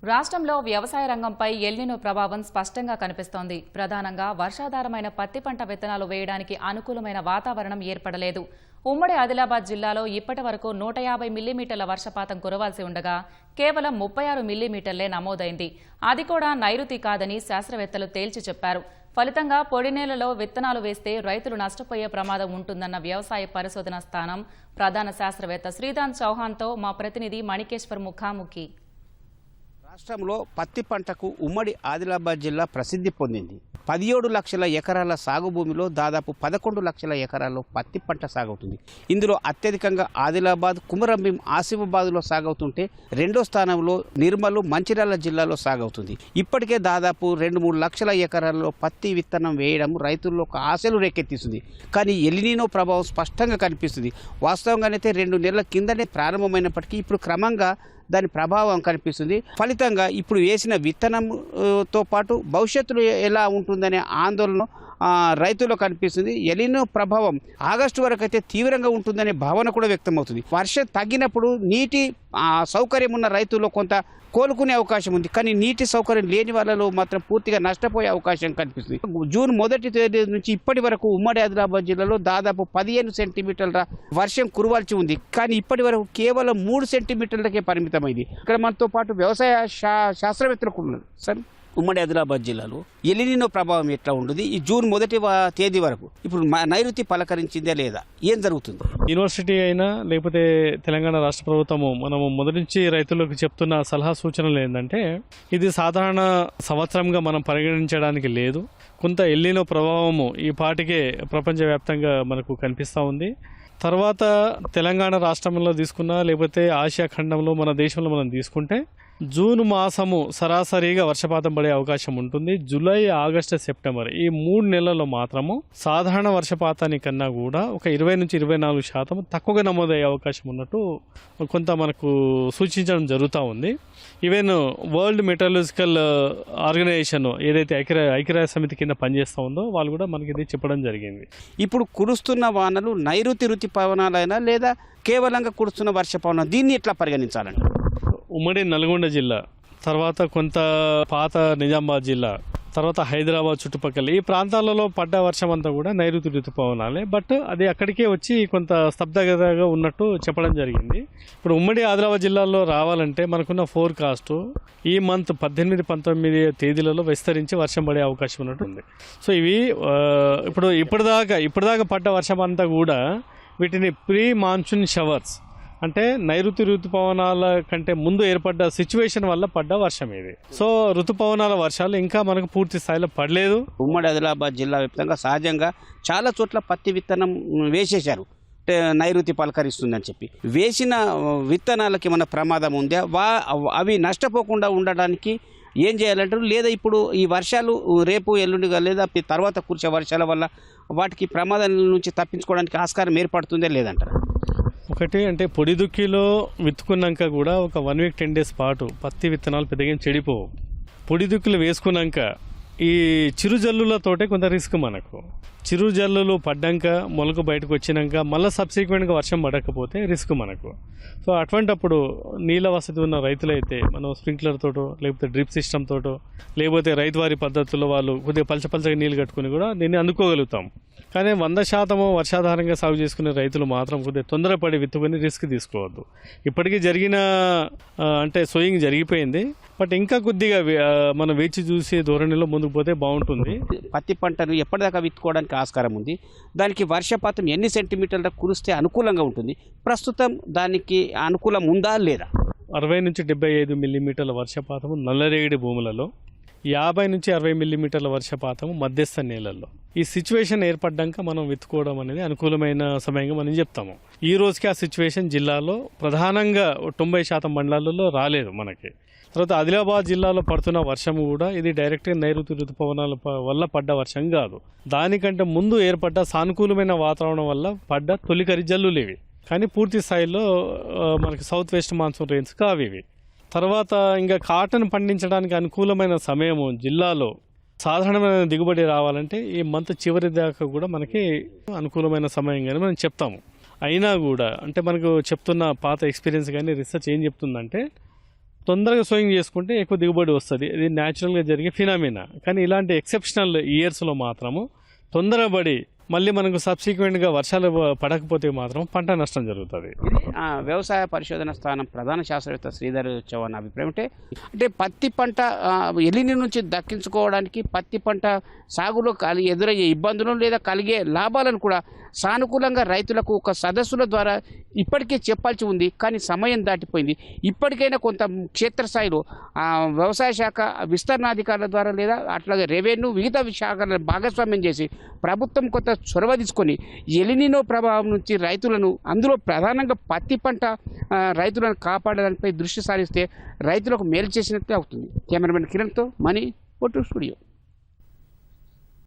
రాష్ట్రంలో వ్యవసాయ రంగంపై ఎల్నినో ప్రభావం స్పష్టంగా కనిపిస్తోంది. ప్రధానంగా వర్షాధారమైన పత్తి పంట విత్తనాలు వేయడానికి అనుకూలమైన వాతావరణం ఏర్పడలేదు. ఉమ్మడి ఆదిలాబాద్ జిల్లాలో ఇప్పటివరకు 150 మిల్లీమీటర్ల వర్షపాతం కురవాల్సి ఉండగా కేవలం 36 మిల్లీమీటర్లే నమోదైంది. అది కూడా నైరుతి కాదని శాస్త్రవేత్తలు తేల్చి చెప్పారు. ఫలితంగా పొడి నేలలో విత్తనాలు వేస్తే రైతులు నష్టపోయే ప్రమాదం ఉంటుందన్న వ్యవసాయ పరిశోధన స్థానం ప్రధాన శాస్త్రవేత్త శ్రీదాంత్ చౌహాన్తో మా ప్రతినిధి మణికేశ్వర్ ముఖాముఖి. రాష్ట్రంలో పత్తి పంటకు ఉమ్మడి ఆదిలాబాద్ జిల్లా ప్రసిద్ధి పొందింది. 17 లక్షల ఎకరాల సాగు భూమిలో దాదాపు 11 లక్షల ఎకరాల్లో పత్తి పంట సాగవుతుంది. ఇందులో అత్యధికంగా ఆదిలాబాద్, కుమరంభీం, ఆసిఫాబాద్లో సాగవుతుంటే రెండో స్థానంలో నిర్మల్, మంచిర్యాల జిల్లాలో సాగవుతుంది. ఇప్పటికే దాదాపు 2-3 లక్షల ఎకరాల్లో పత్తి విత్తనం వేయడం రైతుల్లో ఒక ఆశలు రేకెత్తిస్తుంది. కానీ ఎల్నినో ప్రభావం స్పష్టంగా కనిపిస్తుంది. వాస్తవంగానైతే 2 నెలల కిందనే ప్రారంభమైనప్పటికీ ఇప్పుడు క్రమంగా దాని ప్రభావం కనిపిస్తుంది. ఫలితంగా ఇప్పుడు వేసిన విత్తనంతో పాటు భవిష్యత్తులో ఎలా ఉంటుందనే ఆందోళన రైతుల్లో కనిపిస్తుంది. ఎల్నినో ప్రభావం ఆగస్టు వరకు అయితే తీవ్రంగా ఉంటుందనే భావన కూడా వ్యక్తమవుతుంది. వర్షం తగ్గినప్పుడు నీటి సౌకర్యం ఉన్న రైతుల్లో కొంత కోలుకునే అవకాశం ఉంది. కానీ నీటి సౌకర్యం లేని వాళ్ళలో మాత్రం పూర్తిగా నష్టపోయే అవకాశం కనిపిస్తుంది. జూన్ 1వ తేదీ నుంచి ఇప్పటి వరకు ఉమ్మడి ఆదిలాబాద్ జిల్లాలో దాదాపు 15 సెంటీమీటర్ల వర్షం కురవాల్సి ఉంది. కానీ ఇప్పటి వరకు కేవలం 3 సెంటీమీటర్లకే పరిమితమైంది. ఇక్కడ మనతో పాటు వ్యవసాయ శాస్త్రవేత్తలు ఉన్నారు. సార్, ఉమ్మడి ఆదిలాబాద్ జిల్లాలో ఎల్నినో ప్రభావం ఎట్లా ఉంటుంది? ఈ జూన్ 1వ తేదీ వరకు ఇప్పుడు నైరుతి పలకరించిందే లేదా? ఏం జరుగుతుంది? యూనివర్సిటీ అయినా లేకపోతే తెలంగాణ రాష్ట్ర ప్రభుత్వము మనము మొదటి నుంచి రైతులకు చెప్తున్న సలహా సూచనలు ఏంటంటే, ఇది సాధారణ సంవత్సరంగా మనం పరిగణించడానికి లేదు. కొంత ఎల్నినో ప్రభావము ఈ పాటికే ప్రపంచవ్యాప్తంగా మనకు కనిపిస్తూ ఉంది. తర్వాత తెలంగాణ రాష్ట్రంలో తీసుకున్నా లేకపోతే ఆసియా ఖండంలో మన దేశంలో మనం తీసుకుంటే జూన్ మాసము సరాసరిగా వర్షపాతం పడే అవకాశం ఉంటుంది. జూలై, ఆగస్టు, సెప్టెంబర్ ఈ 3 నెలల్లో మాత్రము సాధారణ వర్షపాతానికన్నా కూడా ఒక 20-24% తక్కువగా నమోదయ్యే అవకాశం ఉన్నట్టు కొంత మనకు సూచించడం జరుగుతూ ఉంది. ఈవెన్ వరల్డ్ మెటరాలజికల్ ఆర్గనైజేషన్ ఏదైతే ఐక్యరాజ్య సమితి కింద పనిచేస్తూ ఉందో వాళ్ళు కూడా మనకి ఇది చెప్పడం జరిగింది. ఇప్పుడు కురుస్తున్న వానలు నైరుతి ఋతుపవనాలైనా లేదా కేవలంగా కురుస్తున్న వర్షపవనం, దీన్ని ఎట్లా పరిగణించాలండి? ఉమ్మడి నల్గొండ జిల్లా, తర్వాత కొంత పాత నిజామాబాద్ జిల్లా, తర్వాత హైదరాబాద్ చుట్టుపక్కల ఈ ప్రాంతాలలో పడ్డ వర్షం అంతా కూడా నైరుతి ఋతుపవనాలే. బట్ అది అక్కడికే వచ్చి కొంత స్తబ్దతగా ఉన్నట్టు చెప్పడం జరిగింది. ఇప్పుడు ఉమ్మడి ఆదిలాబాద్ జిల్లాలో రావాలంటే మనకున్న ఫోర్కాస్ట్ ఈ మంత్ 18-19 తేదీలలో విస్తరించి వర్షం పడే అవకాశం ఉన్నట్టు ఉంది. సో ఇవి ఇప్పటిదాకా పడ్డ వర్షం అంతా కూడా వీటిని ప్రీ మాన్సూన్ షవర్స్ అంటే నైరుతి ఋతుపవనాల కంటే ముందు ఏర్పడ్డ సిచ్యువేషన్ వల్ల పడ్డ వర్షం ఇది. సో ఋతుపవనాల వర్షాలు ఇంకా మనకు పూర్తి స్థాయిలో పడలేదు. ఉమ్మడి ఆదిలాబాద్ జిల్లా వ్యాప్తంగా సహజంగా చాలా చోట్ల పత్తి విత్తనం వేసేశారు, నైరుతి పలకరిస్తుందని చెప్పి. వేసిన విత్తనాలకి ఏమైనా ప్రమాదం ఉందా? అవి నష్టపోకుండా ఉండడానికి ఏం చేయాలంటారు? లేదా ఇప్పుడు ఈ వర్షాలు రేపు ఎల్లుండిగా లేదా తర్వాత కురిసే వర్షాల వల్ల వాటికి ప్రమాదం నుంచి తప్పించుకోవడానికి ఆస్కారం ఏర్పడుతుందే లేదంటారు? ఒకటి అంటే పొడి దుక్కిలో విత్తుకున్నాక కూడా ఒక 1 వీక్ 10 డేస్ పాటు పత్తి విత్తనాలు పెద్దగా చెడిపోవు. పొడి దుక్కులు వేసుకున్నాక ఈ చిరుజల్లులతోటే కొంత రిస్క్ మనకు. చిరుజల్లులు పడ్డాక మొలక బయటకు వచ్చినాక మళ్ళీ సబ్సిక్వెంట్గా వర్షం పడకపోతే రిస్క్ మనకు. సో అటువంటప్పుడు నీళ్ళ వసతి ఉన్న రైతులైతే మనం స్ప్రింక్లర్ తోటో లేకపోతే డ్రిప్ సిస్టమ్ తోటో లేకపోతే రైతువారి పద్ధతుల్లో వాళ్ళు కొద్దిగా పలచగా నీళ్ళు కట్టుకుని కూడా దీన్ని అందుకోగలుగుతాం. కానీ 100% వర్షాధారంగా సాగు చేసుకునే రైతులు మాత్రం కొద్దిగా తొందరపడి విత్తుకొని రిస్క్ తీసుకోవద్దు. ఇప్పటికీ జరిగిన అంటే సోయింగ్ జరిగిపోయింది. బట్ ఇంకా కొద్దిగా మనం వేచి చూసే ధోరణిలో ముందుకు పోతే బాగుంటుంది. పత్తి పంటను ఎప్పటిదాకా విత్తుకోవడానికి ఆస్కారం ఉంది? దానికి వర్షపాతం ఎన్ని సెంటీమీటర్ల కురిస్తే అనుకూలంగా ఉంటుంది? ప్రస్తుతం దానికి అనుకూలం ఉందా లేదా? 60-75 మిల్లీమీటర్ల వర్షపాతము నల్లరేగడి భూములలో, 50-60 మిల్లీమీటర్ల వర్షపాతము మధ్యస్థ నేలల్లో. ఈ సిచ్యువేషన్ ఏర్పడ్డాక మనం విత్తుకోవడం అనేది అనుకూలమైన సమయంగా మనం చెప్తాము. ఈ రోజుకి ఆ సిచ్యువేషన్ జిల్లాలో ప్రధానంగా 90% మండలాలలో రాలేదు మనకి. తర్వాత ఆదిలాబాద్ జిల్లాలో పడుతున్న వర్షం కూడా ఇది డైరెక్ట్గా నైరుతి ఋతుపవనాల వల్ల పడ్డ వర్షం కాదు. దానికంటే ముందు ఏర్పడ్డ సానుకూలమైన వాతావరణం వల్ల పడ్డ తొలికరి జల్లులు ఇవి. కానీ పూర్తి స్థాయిలో మనకి సౌత్ వెస్ట్ మాన్సూన్ రేంజ్ కావి. తర్వాత ఇంకా కాటన్ పండించడానికి అనుకూలమైన సమయము జిల్లాలో సాధారణమైన దిగుబడి రావాలంటే ఈ మంత్ చివరి దాకా కూడా మనకి అనుకూలమైన సమయంగానే మనం చెప్తాము. అయినా కూడా అంటే మనకు చెప్తున్న పాత ఎక్స్పీరియన్స్ కానీ రీసెర్చ్ ఏం చెప్తుందంటే తొందరగా సోయింగ్ చేసుకుంటే ఎక్కువ దిగుబడి వస్తుంది. ఇది న్యాచురల్గా జరిగే ఫినామినా. కానీ ఇలాంటి ఎక్సెప్షనల్ ఇయర్స్లో మాత్రము తొందరపడి మళ్ళీ మనకు సబ్సిక్వెంట్గా వర్షాలు పడకపోతే మాత్రం పంట నష్టం జరుగుతుంది. వ్యవసాయ పరిశోధన స్థానం ప్రధాన శాస్త్రవేత్త శ్రీధర్ చౌహాన్ అభిప్రాయం అంటే పత్తి పంట ఎలిని నుంచి దక్కించుకోవడానికి పత్తి పంట సాగులో ఎదురయ్యే ఇబ్బందులను లేదా కలిగే లాభాలను కూడా సానుకూలంగా రైతులకు ఒక సదస్సుల ద్వారా ఇప్పటికే చెప్పాల్సి ఉంది. కానీ సమయం దాటిపోయింది. ఇప్పటికైనా కొంత క్షేత్రస్థాయిలో వ్యవసాయ శాఖ విస్తరణాధికారుల ద్వారా లేదా అట్లాగే రెవెన్యూ వివిధ శాఖలను భాగస్వామ్యం చేసి ప్రభుత్వం కొంత చొరవ తీసుకొని ఎలినినో ప్రభావం నుంచి రైతులను, అందులో ప్రధానంగా పత్తి పంట రైతులను కాపాడడానిపై దృష్టి సారిస్తే రైతులకు మేలు చేసినట్లే అవుతుంది. కెమెరామెన్ కిరణ్తో మణి, ఫోటో స్టూడియో.